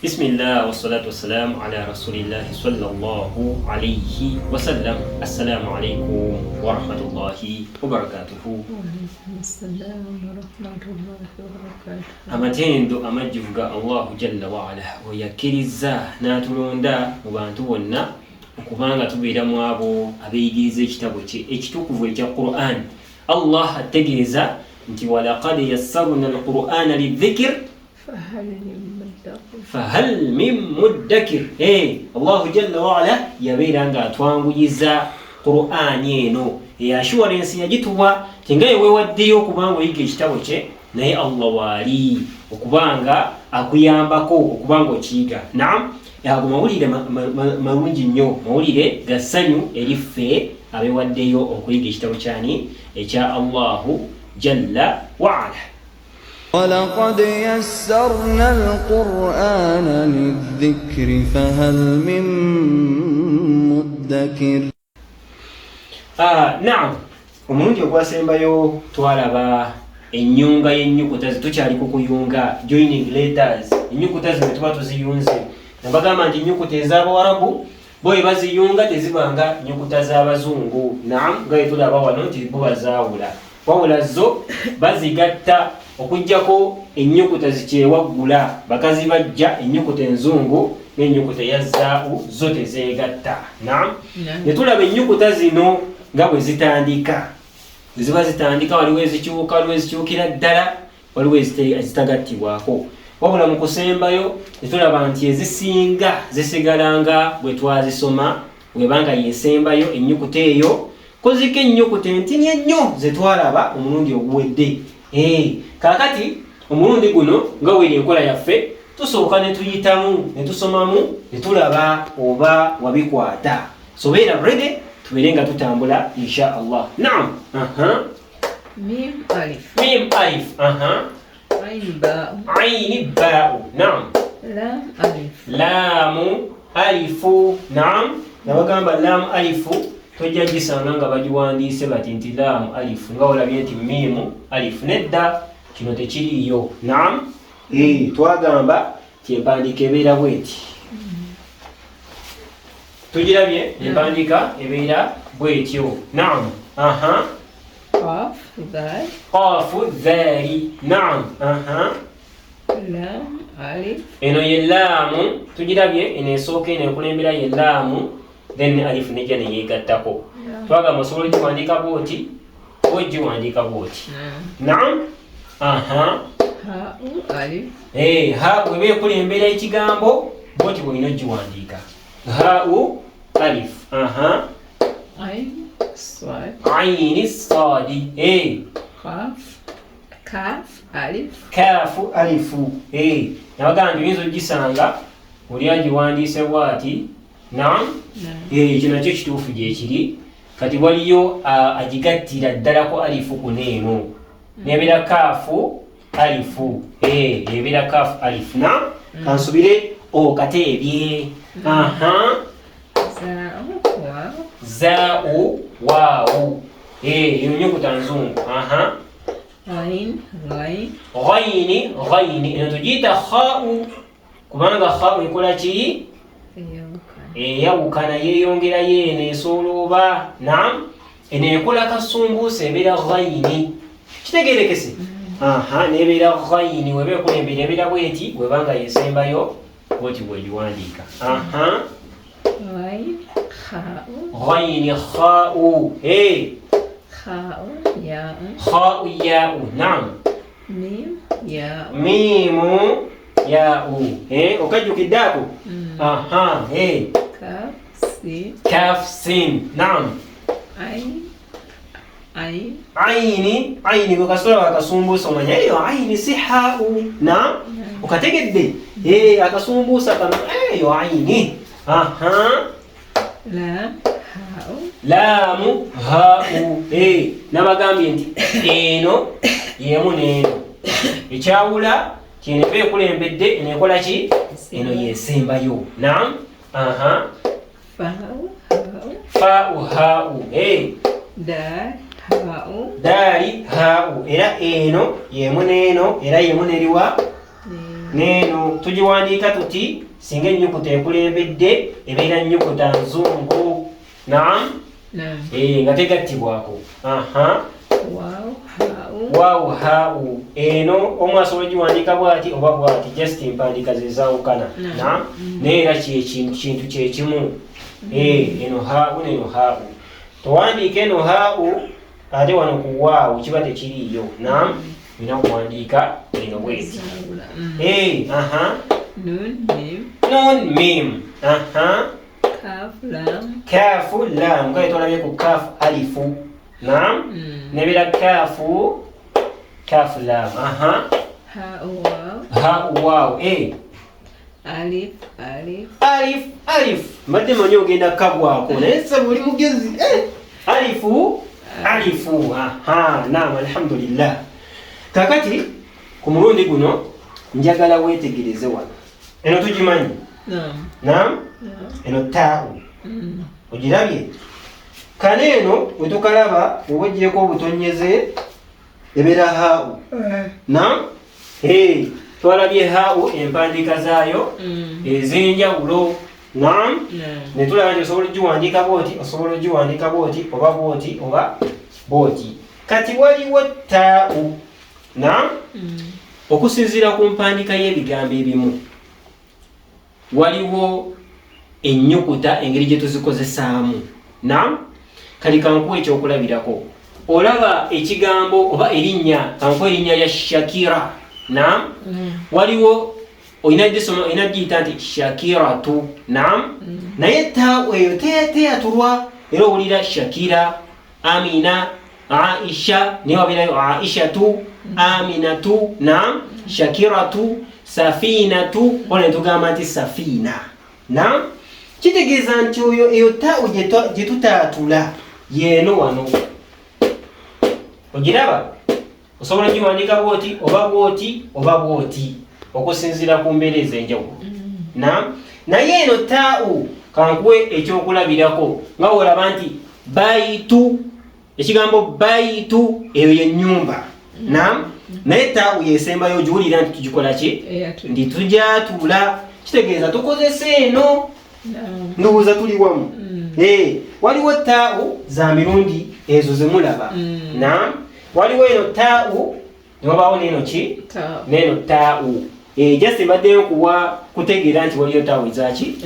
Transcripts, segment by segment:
Bismillah wa salatu wa salam ala rasulillahi sallallahu alayhi wa sallam. Assalamu alaikum wa rahmatullahi wa barakatuhu. Amatendo amajjuvu ga Allahu jalla wa ala we yakkiriza n'atulonda mu bantu bonna okubanga tubeera mu abo abeeyigiriza ekitabo kye ekitukuvu ekya Qur'an. Allah ategeeza nti walaqad yassarna al-Qur'ana lidhikr fahal min muddakir. Allahu jalla wa ala yabeera nga atwanguyiza Qur'ani eno assurance yagituwa tingaye weewaddeyo okubanga oyiga ekitabo kye naye Allah waali okubanga akuyambako okubanga okiyiga. Naam, ago mawulire malungi nnyo, mawulire ga ssanyu eri ffe abeewaddeyo okuyiga ekitabo kyani ekya Allahu jalla wa ala. وَلَقَدْ يَسَّرْنَا الْقُرْآنَ لِلذِّكْرِ فَهَلْ مِن مُّدَّكِرٍ. Naam, omulundi ogwasembayo twalaba ennyunga y'ennyukuta tukyali ku kuyunga joining letters. Ennyukuta zino tuba tuziyunze nabagamba nti ennyukuta ez'Abawarabu bo bwe baziyunga tezibanga nnyukuta z'Abazungu. Naam, nga bwe tulaba wano nti bo bazaawula, wabula zo bazigatta okujjako ennyukuta zikyewaggula bakazi bajja ennyukuta enzungu n'ennyukuta eyazaau zo tezeegatta. Naam, ne tulaba ennyukuta zino nga bwe zitandika, ziba zitandika waliwo ezikyuka, waliwo ezikyukira ddala, waliwo ezitagattibwako. Wabula mu kusembayo ne tulaba nti ezisinga zisigalanga bwe twazisoma bwebanga yesembayo ennyukuta eyo kozika ennyukuta entini ennyo ze twalaba omulundi oguwedde. Kaakati omulundi guno nga weri enkola yaffe tusooka ne tuyitamu ne tusomamu ne tulaba oba wabikwata. So beera ready tubeere nga tutambula insha Allah. Naam. Mim alif. Mim alif. Ain ba. Ain ba. Naam. Lam alif. Lamu alifu. Naam. Nabagamba lamu alifu tojja gisanga nga bagiwandiise bati nti lamu alifu nga olabye nti mimu alifu. Nedda, kino tekiriiyo. Naam, twagamba kyempandiika ebeera bweti. Tugirabye empandiika ebeera bwetyo. Naam. Qaf dhal. Qaafu dhaali. Naam. Lam alif. Eno ye laamu, tugirabye eno esooka eno ekulembera ye laamu, then alifu nejja ne yeegattako. Twagamba osobola ogiwandiika bwoti oba ogiwandiika bwoti. Naam. Ha'u alif. Ha bweba ekulembera ekigambo bwoti bwolina ogiwandiika. Ha'u alif. Ain swad. Aini saadi. Kaf alif. Kaafu alifu. Nabagamba oyinza ogisanga oli agiwandiise bwati. Naam. Kino nakyo kituufu gyekiri. Kati waliyo agigattira ddalako alifu kuneeno nebeera kaafu alifu. Ebeera kaafu alifu. Naam, kansubire okateebye. Zaau waawu. Eyo nnyukuta nzungu. Ain ghain. Ghaini ghaini. Eno tugiyita kha'u kubanga kha'u ekola ki? Eyawukana, yeeyongerayo eno esoolooba. Naam, eno ekola kasumbuusa ebeera ghaini. Kitegeerekese? Nebeera ghaini weba ekulembera ebeera bweti bwebanga yesembayo bwoti bwegiwandiika. Ghain kha'u. Ghaini kha'u. Kha'u ya'u. Kha'u ya'u. Naam. Mim ya'u. Mimu ya'u. Okajjukidde ako? Kaf sin. Kaf sin. Naam. Ain. Aini gwe kasola wakasumbuusa omanya eyo aini si ha'u. Naam, okategedde? Akasumbuusa kano eyo aini. Lam ha'u. Laamu ha'u. Nabagambye nti eno yemu n'eno ekyawula kyeneva ekulembedde eneekola ki? Eno yesembayo. Naam. Fa'u ha'u. Fa'u ha'u. Dal ha'u. Daali ha'u. Era eno yemu n'eno era yemu n'eriwa? Neeno tugiwandiika tuti singa ennyukuta ekulembedde ebeera nnyukuta nzungu. Naam. Nga tegattibwako. Waaw haau. Eno omu asobola ogiwandiika bw'ati oba bw'ati, just empandiika ze zaawukana. Naam. Naye era kintu kyekimu. Eno haau neno haau. Towandiika eno haau ate wano ku waawu kiba tekiriiyo. Naam. Olina kuwandiika eno bw'eti. Nun mim. Kaafu lam. Kale tolabye ku kaafu alifu. Naam. Nebira kaafu lam. Haau waaw. Alif. Mbadde manyi ogenda kabwako naye sasa buli mugezi. Alifu. Naam, alhamdulillah. Kakati ku mulundi guno njagala weetegereze wano. Eno tugimanyi. Naam. Eno taau. Ogirabye? Kale eno wetukalaba oba ogyeko obutonyeze ebeera haau. Naam. Twalabye haau empandiika zaayo ez'enjawulo. Naam. Ne tulaba nti osobola ogiwandiika bw'oti, osobola ogiwandiika bw'oti oba bw'oti oba bw'oti. Kati waliwo taau. Naam. Okusinziira ku mpandiika y'ebigambo ebimu waliwo ennyukuta engeri gye tuzikozesaamu. Naam. Kali kankuwa ekyokulabirako. Olaba ekigambo oba erinnya, kankuwa erinnya lya Shakira. Naam. Waliwo olina giyita nti Shakiratu. Naam. Naye taau eyo teyatulwa. Era owulira Shakira, Amina, Aisha, naye wabeerayo Aishatu, Aminatu. Naam. Shakiratu, Safinatu. Wano ne tugamba nti Safina. Naam. Kitegeeza nti oyo eyo taau gye tutaatula yeeno wano. Ogiraba? Osobola ogiwandiika bw'oti oba bw'oti oba bw'oti okusinziira ku mbeera ez'enjawulo. Naam. Naye eno taau kankuwe ekyokulabirako nga olaba nti baitu. Ekigambo baitu eyo y'ennyumba. Naam. Naye taau yesembayo ogiwulira nti tugikola ki? Ndi tugyatula. Kitegeeza tukozesa eno. Ndowooza tuli wamu. Waliwo taau za mirundi ezo zemulaba. Naam. Waliwo eno taau ne wabaawo n'eno ki? N'eno taau. Just mbaddeyo kutegeera nti waliyo taau ezaki?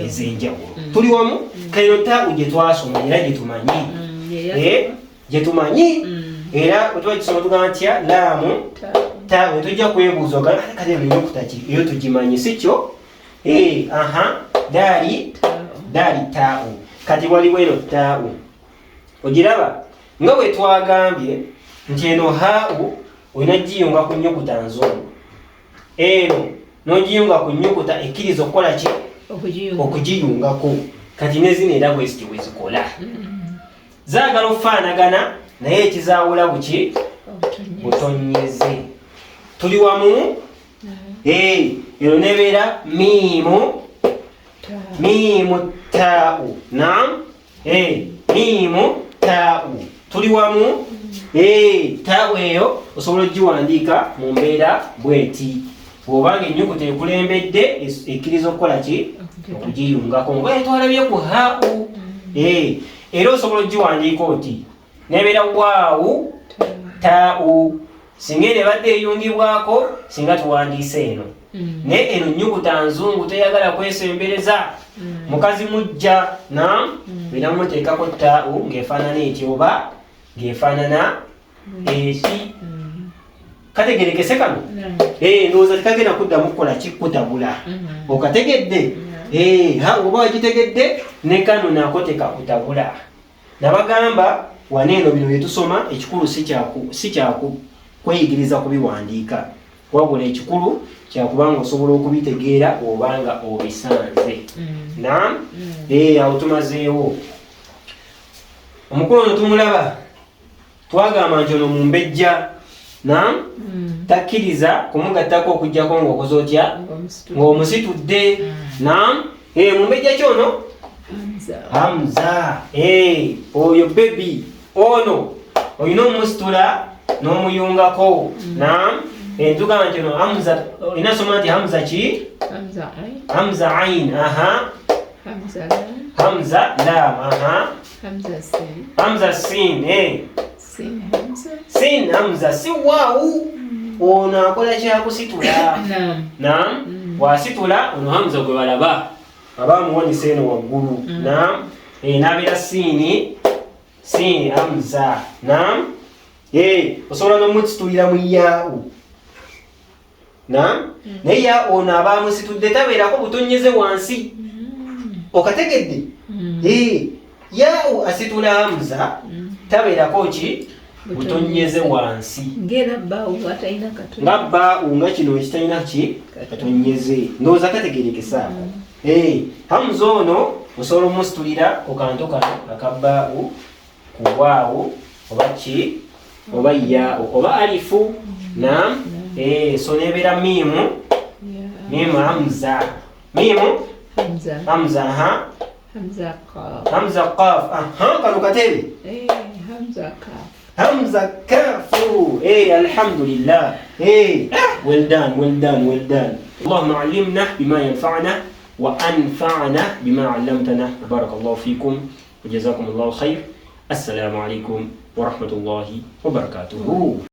Ez'enjawulo. Tuli wamu? Kano taau gye twasoma era gye tumanyi. Gye tumanyi. Era bwe tuba gisoma tugamba ntya? Laamu taau. Tujja kwebuuza kati eno ennyukuta ki? Eyo tugimanyi si kyo? Daali taau. Kati waliwo eno taau. Ogiraba? Nga bwe twagambye nti eno haau olina giyunga ku nnyukuta nzungu. Eno n'ogiyunga ku nnyukuta ekkiriza okukola ki? Okugiyungako. Kati ne zino era bwe ziti bwe zikola. Zaagala okufaanagana naye ekizaawula buki? Butonyeze. Tuli wamu? Eno nebeera miimu taau. Naam. Miimu taau. Tuli wamu? Taau eyo osobola ogiwandiika mu mbeera bw'eti. Bw'obanga ennyukuta ekulembedde ekkiriza okukola ki? Okugiyungako. Nga twalabye ku haau. Era osobola ogiwandiika oti. Nebeera waawu taau. Singa eno ebadde eyungibwako singa tuwandiise eno. Naye eno nnyukuta nzungu teyagala kwesembereza. Mukazi mujja. Naam. Olina muteekako taau ng'efaanana eti oba ng'efaanana eki. Kategerekese kano? Ndowooza tekagenda kuddamu kukola ki? Kutabula. Okategedde? Oba wagitegedde ne kano nako tekakutabula. Nabagamba waneeno bino bye tusoma ekikulu si kyakweyigiriza kubiwandiika. Wabula ekikulu kyakubanga osobola okubitegeera obanga obisanze. Naam. Awo tumazeewo. Omukulu ono tumulaba. Twagamba nti ono mumbejja. Naam. Takkiriza kumugattako okuggyako ng'okoze otya? Ng'omusitudde. Naam. Mumbejja ki ono? Hamza. Oyo bebi ono olina omusitula n'omuyungako. Naam. Tugamba nti no hamza inasoma nti hamza ki? Hamza ain. Hamza ain. Aha. Hamza lam. Hamza lam. Aha. Hamza sin. Hamza sin. Sin hamza. Sin hamza si waawu. Ono akola kyakusitula. Naam. Wasitula ono hamza gwe balaba. Abamuwanisa eno waggulu. Naam. N'abeera siini. Sin hamza. Naam. Osobola n'omusitulira mu yaawu. Naam. Naye ya ono abamusitudde tabeerako butonyeze wansi. Okategedde? Yaawu asitula hamza tabeerako ki? Butonyeze wansi. Ngera baawu atalina katonyeze. Nga baawu nga kino ekitalina ki? Katonyeze. Ndowooza kategeerekesa. Hamza ono osobola omusitulira ku kantu kano akabbaawu ku waawu oba ki? Oba yaawu oba alifu. Naam. So nebeera miimu. Miimu hamza. Miimu Hamza. hamza. Aha. Hamza qaf. Hamza qaf. Aha, kano katebe. Hamza kaf. Hamza kafu. Alhamdulillah. Well done, well done, well done. اللهم علمنا بما ينفعنا وأنفعنا بما علمتنا. بارك الله فيكم وجزاكم الله خير. السلام عليكم ورحمة الله وبركاته.